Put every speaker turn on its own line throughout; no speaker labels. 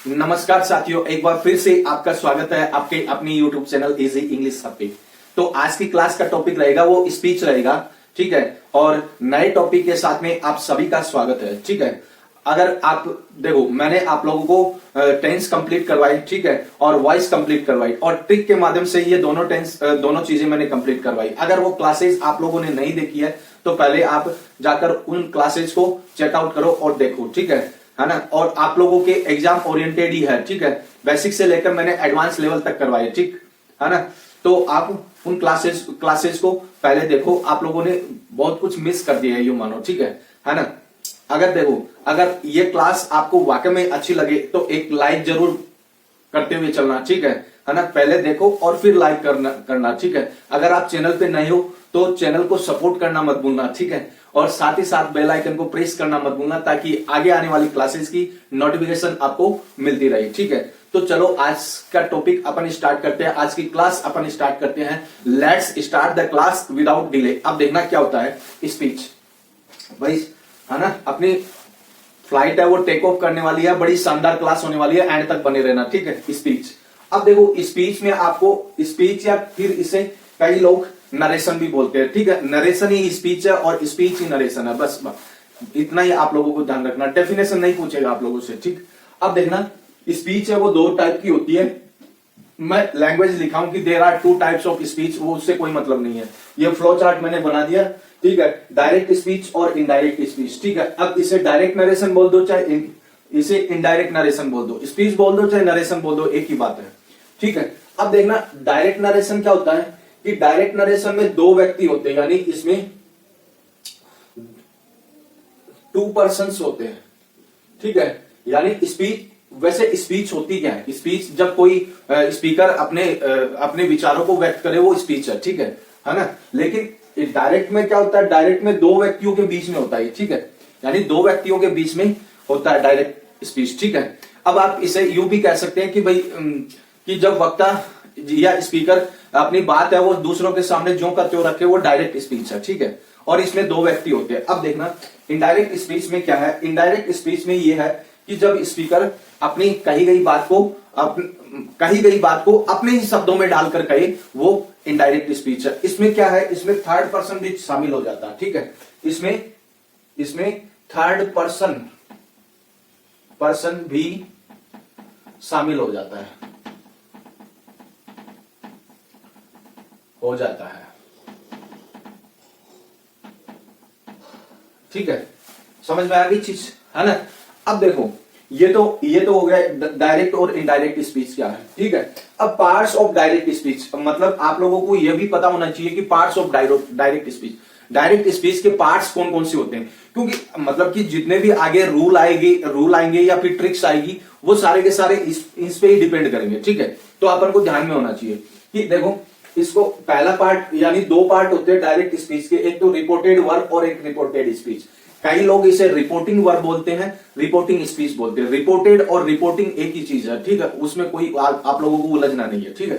नमस्कार साथियों, एक बार फिर से आपका स्वागत है आपके अपने YouTube channel easy English hub पे। तो आज की क्लास का टॉपिक रहेगा वो स्पीच रहेगा, ठीक है। और नए टॉपिक के साथ में आप सभी का स्वागत है, ठीक है। अगर आप देखो, मैंने आप लोगों को टेंस कंप्लीट करवाई, ठीक है, और वॉइस कंप्लीट करवाई और ट्रिक के माध्यम से ये दोनों चीजें मैंने कंप्लीट करवाई। अगर वो क्लासेस आप लोगों ने नहीं देखी है तो पहले आप जाकर उन क्लासेस को चेकआउट करो और देखो, ठीक है ना। और आप लोगों के एग्जाम ओरिएंटेड ही है, ठीक है। बेसिक से लेकर मैंने एडवांस लेवल तक करवाए, ठीक है ना। तो आप उन क्लासेस को पहले देखो। आप लोगों ने बहुत कुछ मिस कर दिया है, यूं मानो, ठीक है ना। अगर देखो, अगर ये क्लास आपको वाकई में अच्छी लगे तो एक लाइक जरूर करते हुए चलना, ठीक है ना। पहले देखो और फिर लाइक करना, ठीक है। अगर आप चैनल पे नए हो तो चैनल को सपोर्ट करना मत भूलना, ठीक है। और साथ ही साथ बेल आइकन को प्रेस करना मत भूलना ताकि आगे आने वाली क्लासेस की नोटिफिकेशन आपको मिलती रहे, ठीक है। तो चलो आज का टॉपिक अपन स्टार्ट करते हैं, आज की क्लास अपन स्टार्ट करते हैं। Let's start the class without delay. अब देखना क्या होता है स्पीच, भाई, है ना। अपनी फ्लाइट है वो टेक ऑफ करने वाली है, बड़ी शानदार क्लास होने वाली है, एंड तक बने रहना, ठीक है। स्पीच, अब देखो स्पीच में आपको स्पीच या फिर इसे कई लोग नरेशन भी बोलते हैं, ठीक है। नरेशन ही स्पीच है और स्पीच ही नरेशन है, बस इतना ही आप लोगों को ध्यान रखना। डेफिनेशन नहीं पूछेगा आप लोगों से, ठीक। अब देखना स्पीच है वो दो टाइप की होती है। मैं लैंग्वेज लिखा हूं कि there are two types of speech, वो उससे कोई मतलब नहीं है। ये फ्लो चार्ट मैंने बना दिया, ठीक है। डायरेक्ट स्पीच और इनडायरेक्ट स्पीच, ठीक है। अब इसे डायरेक्ट नरेशन बोल दो चाहे इसे इनडायरेक्ट नरेशन बोल दो, स्पीच बोल दो चाहे नरेशन बोल दो, एक ही बात है, ठीक है। अब देखना डायरेक्ट नरेशन क्या होता है कि डायरेक्ट नरेशन में दो व्यक्ति होते हैं, यानी इसमें टू पर्सन्स होते हैं, ठीक है। यानी स्पीच, वैसे स्पीच होती क्या है? स्पीच जब कोई स्पीकर अपने विचारों को व्यक्त करे वो स्पीच है, ठीक है ना। लेकिन डायरेक्ट में क्या होता है? डायरेक्ट में दो व्यक्तियों के बीच में होता है, ठीक है। यानी दो व्यक्तियों के बीच में होता है डायरेक्ट स्पीच, ठीक है। अब आप इसे यूं भी कह सकते हैं कि भाई कि जब वक्ता या स्पीकर अपनी बात है वो दूसरों के सामने ज्यों का त्यों रखे, वो डायरेक्ट स्पीच है, ठीक है। और इसमें दो व्यक्ति होते हैं। अब देखना इनडायरेक्ट स्पीच में क्या है। इनडायरेक्ट स्पीच में ये है कि जब स्पीकर अपनी कही गई बात को अपने ही शब्दों में डालकर कहे, वो इनडायरेक्ट स्पीच है। इसमें क्या है? इसमें थर्ड पर्सन भी शामिल हो जाता है, ठीक है। इसमें थर्ड पर्सन भी शामिल हो जाता है, ठीक है। समझ में आ गई चीज, है ना। अब देखो ये तो हो गया डायरेक्ट और इनडायरेक्ट स्पीच क्या है, ठीक है। अब पार्ट्स ऑफ डायरेक्ट स्पीच, मतलब आप लोगों को यह भी पता होना चाहिए कि पार्ट्स ऑफ डायरेक्ट स्पीच के पार्ट्स कौन कौन से होते हैं। क्योंकि मतलब कि जितने भी आगे रूल आएंगे या फिर ट्रिक्स आएगी, वो सारे के सारे इस पे ही डिपेंड करेंगे, ठीक है। तो अपन को ध्यान में होना चाहिए कि देखो इसको पहला पार्ट, यानी दो पार्ट होते हैं डायरेक्ट स्पीच के, एक तो रिपोर्टेड वर्ब और एक रिपोर्टेड स्पीच। कई लोग इसे रिपोर्टिंग वर्ब बोलते हैं, रिपोर्टिंग स्पीच बोलते हैं। रिपोर्टेड और रिपोर्टिंग एक ही चीज है, ठीक है। उसमें कोई आप लोगों को उलझना नहीं है, ठीक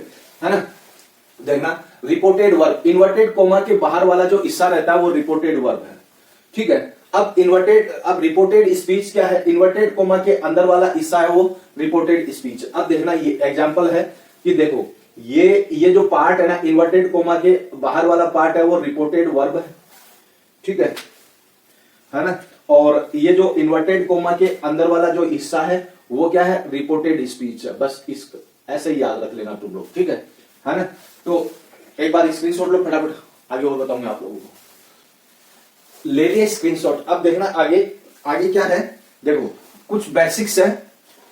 है ना। देखना रिपोर्टेड वर्ब, इन्वर्टेड कोमा के बाहर वाला जो हिस्सा रहता है वो रिपोर्टेड वर्ब है, ठीक है। अब रिपोर्टेड स्पीच क्या है? इन्वर्टेड कोमा के अंदर वाला हिस्सा है वो रिपोर्टेड स्पीच। अब देखना ये एग्जांपल है कि देखो ये जो पार्ट है ना, इन्वर्टेड कोमा के बाहर वाला पार्ट है वो रिपोर्टेड वर्ब है, ठीक है ना। और ये जो इन्वर्टेड कोमा के अंदर वाला जो हिस्सा है वो क्या है? रिपोर्टेड स्पीच है। बस ऐसे ही याद रख लेना तुम लोग, ठीक है ना। तो एक बार स्क्रीनशॉट लो फटाफट, आगे और बताऊंगा आप लोगों को। ले लिए स्क्रीनशॉट। अब देखना आगे क्या है। देखो कुछ बेसिक्स है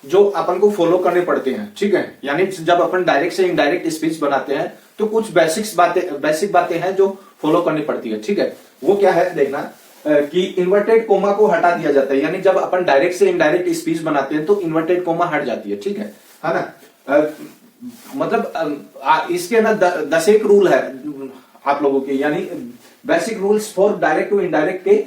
जो अपन को फॉलो करने पड़ते हैं, ठीक है। यानी जब अपन डायरेक्ट से इनडायरेक्ट स्पीच बनाते हैं तो कुछ बेसिक बातें हैं जो फॉलो करनी पड़ती है, ठीक है। वो क्या है? देखना कि इन्वर्टेड कोमा को हटा दिया जाता है। यानी जब अपन डायरेक्ट से इनडायरेक्ट स्पीच बनाते हैं तो इन्वर्टेड कोमा हट जाती है, ठीक है ना। मतलब इसके ना 10 एक रूल है आप लोगों के, यानी basic rules for direct to indirect के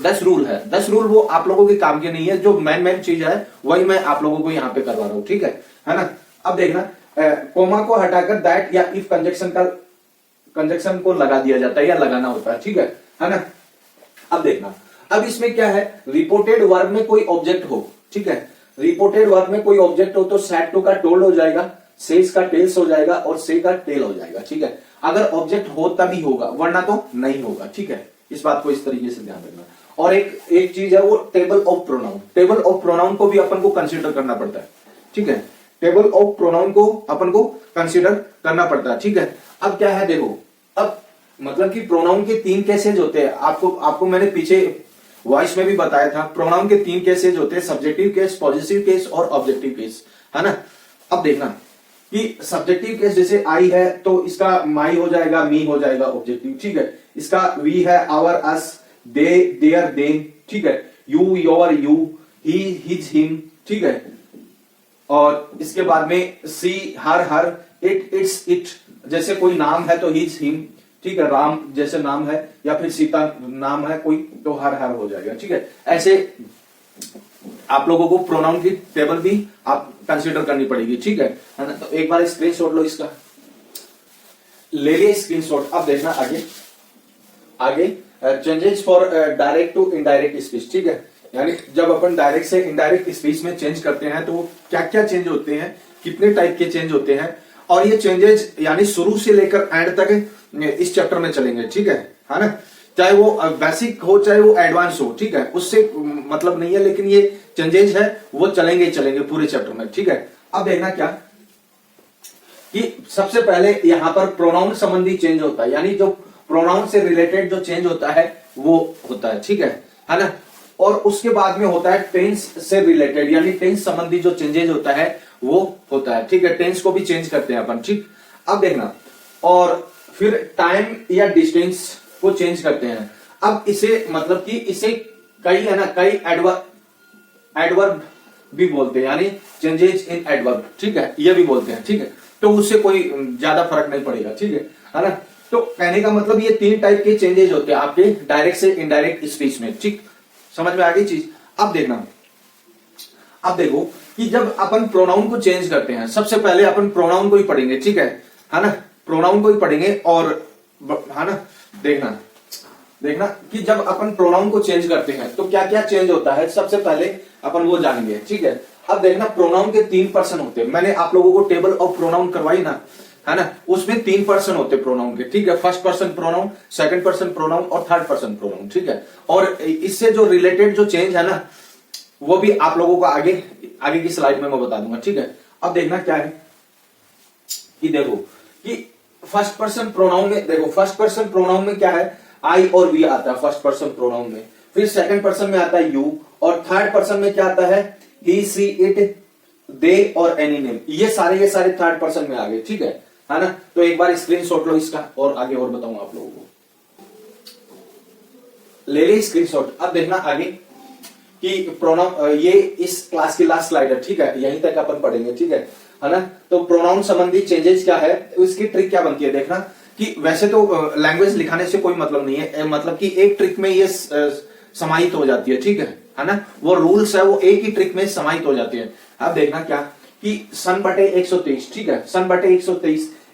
10 रूल है। 10 रूल वो आप लोगों के काम के नहीं है, जो मेन चीज है वही मैं आप लोगों को यहाँ पे करवा रहा हूँ, ठीक है ना। अब देखना कोमा को हटाकर दैट या इफ कंजक्शन को लगा दिया जाता है या लगाना होता है, ठीक है ना। अब देखना अब इसमें क्या है? रिपोर्टेड वर्ब में कोई ऑब्जेक्ट हो, ठीक है। रिपोर्टेड वर्ब में कोई ऑब्जेक्ट हो तो सैड टू का टोल्ड हो जाएगा, सेज का टेल्स हो जाएगा और से का टेल हो जाएगा। ठीक है, अगर ऑब्जेक्ट हो तभी होगा, वरना तो नहीं होगा। ठीक है, इस बात को इस तरीके से ध्यान रखना। और एक चीज है वो table of pronoun. Table of pronoun को भी अपन को कंसीडर करना पड़ता है। ठीक है, टेबल ऑफ प्रोनाउन को अपन को कंसीडर करना पड़ता है। ठीक है, अब क्या है देखो, अब मतलब कि प्रोनाउन के 3 केसेज होते हैं। आपको मैंने पीछे वॉइस में भी बताया था, प्रोनाउन के 3 केसेज होते हैं, सब्जेक्टिव केस, पॉजिटिव केस और ऑब्जेक्टिव केस, है ना। अब देखना कि सब्जेक्टिव केस जैसे आई है तो इसका माई हो जाएगा, मी हो जाएगा ऑब्जेक्टिव। ठीक है, इसका वी है, our, us, they, their, them. ठीक है, you, your, you, he, his, him. ठीक है, और इसके बाद में she, her, it, its, it. जैसे कोई नाम है तो हिज, हिम। ठीक है, राम जैसे नाम है या फिर सीता नाम है कोई तो हर हो जाएगा। ठीक है, ऐसे आप लोगों को प्रोनाउन की टेबल भी आप कंसीडर करनी पड़ेगी। ठीक है ना। तो एक बार स्क्रीनशॉट लो, इसका ले लिया स्क्रीनशॉट। अब देखना आगे changes for direct to indirect speech. ठीक है, यानी जब अपन डायरेक्ट से इनडायरेक्ट स्पीच में चेंज करते हैं तो क्या क्या चेंज होते हैं, कितने टाइप के चेंज होते हैं, और ये चेंजेस यानी शुरू से लेकर एंड तक इस चैप्टर में चलेंगे। ठीक है ना, चाहे वो बेसिक हो चाहे वो एडवांस हो। ठीक है, उससे मतलब नहीं है, लेकिन ये चेंजेस है वो चलेंगे ही चलेंगे पूरे चैप्टर में। ठीक है, अब देखना क्या कि सबसे पहले यहां पर प्रोनाउन संबंधी चेंज होता है, यानी जो प्रोनाउन से रिलेटेड जो चेंज होता है वो होता है। ठीक है ना। और उसके बाद में होता है टेंस से रिलेटेड, यानी टेंस संबंधी जो चेंजेज होता है वो होता है। ठीक है, टेंस को भी चेंज करते हैं अपन। ठीक, अब देखना, और फिर टाइम या डिस्टेंस को चेंज करते हैं। अब इसे मतलब कि इसे कई है ना, कई एडवर्ब भी बोलते हैं, यानी चेंजेज इन एडवर्ब। ठीक है, ये भी बोलते हैं। ठीक है, तो उससे कोई ज्यादा फर्क नहीं पड़ेगा। ठीक है ना। तो कहने का मतलब ये 3 टाइप के चेंजेज होते हैं आपके डायरेक्ट से इनडायरेक्ट स्पीच में। ठीक, समझ में आ गई चीज। अब देखना, अब देखो कि जब अपन प्रोनाउन को चेंज करते हैं, सबसे पहले अपन प्रोनाउन को ही पढ़ेंगे। ठीक है ना, प्रोनाउन को ही पढ़ेंगे। और है ना, देखना कि जब अपन प्रोनाउन को चेंज करते हैं तो क्या क्या चेंज होता है, सबसे पहले अपन वो जानेंगे। ठीक है, अब देखना प्रोनाउन के 3 पर्सन होते हैं। मैंने आप लोगों को टेबल ऑफ प्रोनाउन करवाई ना, है ना, उसमें 3 पर्सन होते हैं प्रोनाउन के। ठीक है, first person pronoun, second person pronoun और थर्ड पर्सन प्रोनाउन। ठीक है, और इससे जो रिलेटेड जो चेंज है ना वो भी आप लोगों को आगे की स्लाइड में मैं बता दूंगा। ठीक है, अब देखना क्या है कि देखो कि फर्स्ट पर्सन प्रोनाउन में, देखो फर्स्ट पर्सन प्रोनाउन में क्या है, आई और वी आता है फर्स्ट पर्सन प्रोनाउन में। फिर सेकंड पर्सन में आता है यू, और थर्ड पर्सन में क्या आता है, ही, सी, इट, दे और एनी नेम। ये सारे थर्ड पर्सन में आ गए। ठीक है ना। तो एक बार स्क्रीनशॉट लो इसका, और आगे और बताऊंगा आप लोगों को। ले ली स्क्रीनशॉट। अब देखना आगे कि प्रोनाउन, ये इस क्लास की लास्ट स्लाइड है। ठीक है, यहीं तक अपन पढ़ेंगे। ठीक है ना। तो प्रोनाउन संबंधी चेंजेस क्या है, उसकी ट्रिक क्या बनती है, देखना कि वैसे तो लैंग्वेज लिखाने से कोई मतलब नहीं है, मतलब कि एक ट्रिक में ये समाहित हो जाती है। ठीक है ना, वो रूल्स है वो एक ही ट्रिक में समाहित हो जाती है। अब देखना क्या कि सन बटे 123। ठीक है, सन बटे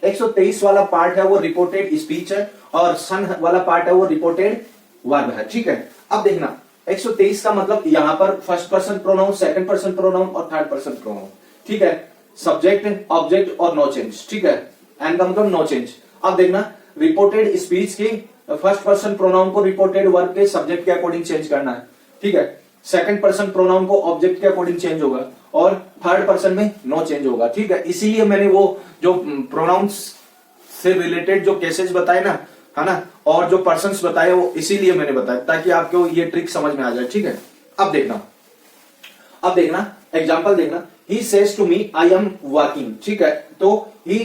123 वाला पार्ट है वो रिपोर्टेड स्पीच है, और सन वाला पार्ट है वो रिपोर्टेड वर्ब है। ठीक है, अब देखना 123 का मतलब यहां पर first person pronoun, second person pronoun और थर्ड पर्सन प्रोनाउन। ठीक है, सब्जेक्ट, ऑब्जेक्ट और नो चेंज। ठीक है, एंड का मतलब नो चेंज। अब देखना रिपोर्टेड स्पीच की फर्स्ट पर्सन प्रोनाउन को रिपोर्टेड वर्ब के सब्जेक्ट के अकॉर्डिंग चेंज करना है। ठीक है, सेकंड पर्सन प्रोनाउन को ऑब्जेक्ट के अकॉर्डिंग चेंज होगा, और थर्ड पर्सन में नो चेंज होगा। ठीक है, इसीलिए मैंने वो जो प्रोनाउंस से रिलेटेड जो केसेस बताए ना, है ना, और जो पर्सन्स बताए वो इसीलिए मैंने बताया ताकि आपको ये ट्रिक समझ में आ जाए। ठीक है, अब देखना एग्जांपल देखना, he says to me I am working. ठीक है, तो ही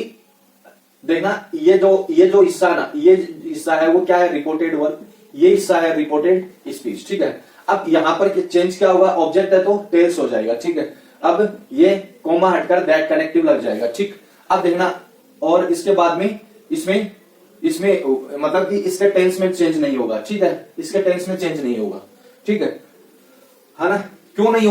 देखना ये जो हिस्सा ना, ये हिस्सा है वो क्या है, रिपोर्टेड वर्ब, ये हिस्सा है रिपोर्टेड स्पीच। ठीक है, अब यहां पर चेंज क्या होगा, ऑब्जेक्ट है तो टेल्स हो जाएगा। ठीक है, अब ये कोमा हटकर दैट कनेक्टिव लग जाएगा। ठीक, अब देखना, और इसके बाद में इसमें मतलब कि इसके टेंस में चेंज नहीं होगा। ठीक है, इसके टेंस में चेंज नहीं होगा। ठीक है ना, क्यों नहीं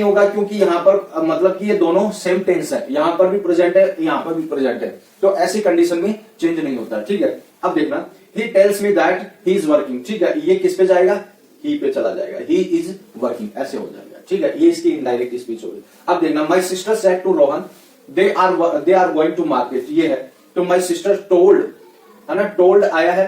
होगा, क्योंकि यहां पर मतलब कि ये दोनों सेम टेंस है, यहां पर भी प्रेजेंट है, यहां पर भी प्रेजेंट है, तो ऐसी कंडीशन में चेंज नहीं होता। ठीक है, अब देखना, he tells me that he is working. ठीक है, ये किस पे जाएगा, ही पे चला जाएगा, ही इज वर्किंग, ऐसे हो जाएगा। ठीक है, ये इसकी इनडायरेक्ट स्पीच होगी। अब देखना, my sister said to Rohan they are going to market, ये है। तो माई सिस्टर टोल्ड, है ना, टोल्ड आया है,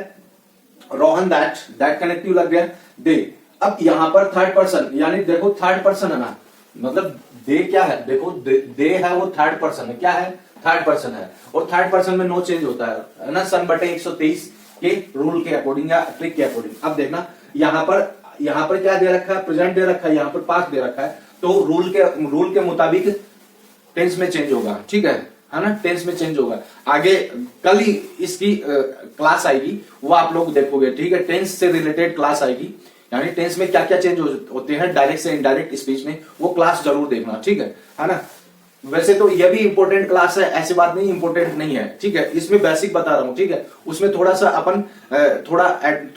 रोहन दैट कनेक्टिव लग गया, दे। अब यहां पर थर्ड पर्सन, यानी देखो थर्ड पर्सन है ना, मतलब दे क्या है, देखो दे है वो थर्ड पर्सन है, क्या है, थर्ड पर्सन है, और थर्ड पर्सन में नो चेंज होता है ना, सन बटे 123 के रूल के अकॉर्डिंग या ट्रिक के अकॉर्डिंग। अब देखना यहां पर क्या दे रखा है, प्रेजेंट दे रखा है, यहां पर पास्ट दे रखा है, तो रूल के मुताबिक टेंस में चेंज होगा, ठीक है ना, टेंस में चेंज होगा। आगे कल ही इसकी क्लास आएगी, वो आप लोग देखोगे, ठीक है, टेंस से रिलेटेड क्लास आएगी, यानी टेंस में क्या क्या चेंज होते हैं डायरेक्ट से इनडायरेक्ट स्पीच में, वो क्लास जरूर देखना, ठीक है ना। वैसे तो ये भी इंपॉर्टेंट क्लास है, ऐसी बात नहीं इंपॉर्टेंट नहीं है, ठीक है, इसमें बेसिक बता रहा हूं, ठीक है, उसमें थोड़ा सा अपन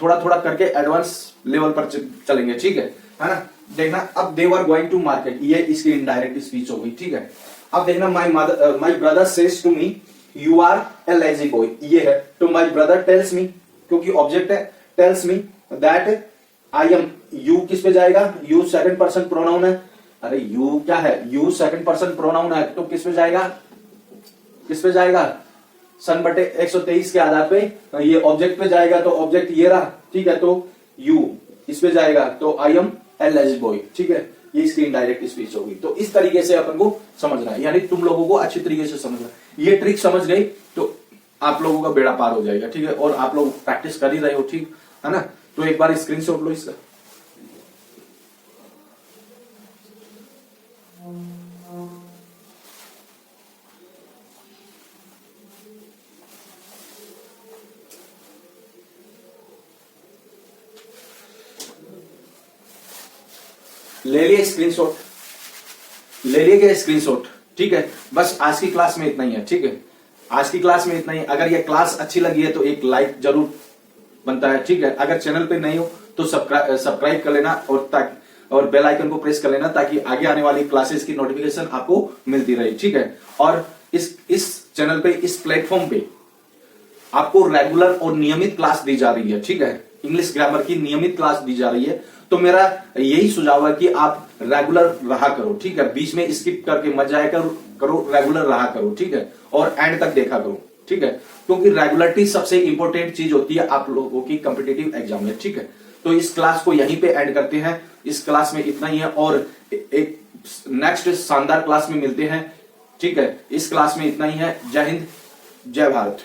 थोड़ा करके एडवांस लेवल पर चलेंगे, ठीक है ना। देखना, अब दे वर गोइंग टू मार्केट, ये इसकी इनडायरेक्ट स्पीच हो गई, ठीक है। अब देखना, my brother says to me you are a lazy boy, ये है, तो माई ब्रदर टेल्स मी, क्योंकि ऑब्जेक्ट है, tells me that I am, you किस पे जाएगा, यू सेकंड पर्सन प्रोनाउन है, अरे यू क्या है, यू सेकंड पर्सन प्रोनाउन है, तो किस पे जाएगा, किस पे जाएगा, सन बटे 123 के आधार पे ये ऑब्जेक्ट पे जाएगा, तो ऑब्जेक्ट ये रहा, ठीक है, तो यू इस पे जाएगा, तो I am a lazy boy, ठीक है, ये इसकी इनडायरेक्ट स्पीच होगी। तो इस तरीके से अपन को समझना है, यानी तुम लोगों को अच्छी तरीके से समझना, ये ट्रिक समझ गई तो आप लोगों का बेड़ा पार हो जाएगा, ठीक है, और आप लोग प्रैक्टिस कर ही रहे हो, ठीक है ना। तो एक बार स्क्रीनशॉट लो इसका। ले लिए स्क्रीनशॉट, ले लिए क्या स्क्रीनशॉट, ठीक है। बस आज की क्लास में इतना ही है, ठीक है, आज की क्लास में इतना ही। अगर ये क्लास अच्छी लगी है तो एक लाइक जरूर बनता है, ठीक है। अगर चैनल पे नहीं हो तो सब्सक्राइब कर लेना, और बेल आइकन को प्रेस कर लेना, ताकि आगे आने वाली क्लासेस की नोटिफिकेशन आपको मिलती रहे, ठीक है। और इस चैनल पे, इस प्लेटफॉर्म पे आपको रेगुलर और नियमित क्लास दी जा रही है, ठीक है, इंग्लिश ग्रामर की नियमित क्लास दी जा रही है। तो मेरा यही सुझाव है कि आप रेगुलर रहा करो, ठीक है, बीच में स्किप करके मत जाया करो, रेगुलर रहा करो, ठीक है, और एंड तक देखा करो, ठीक है, क्योंकि रेगुलरिटी सबसे इंपॉर्टेंट चीज होती है आप लोगों की कॉम्पिटिटिव एग्जाम में, ठीक है। तो इस क्लास को यहीं पे एंड करते हैं, इस क्लास में इतना ही है, और एक नेक्स्ट शानदार क्लास में मिलते हैं, ठीक है। इस क्लास में इतना ही है। जय हिंद, जय भारत।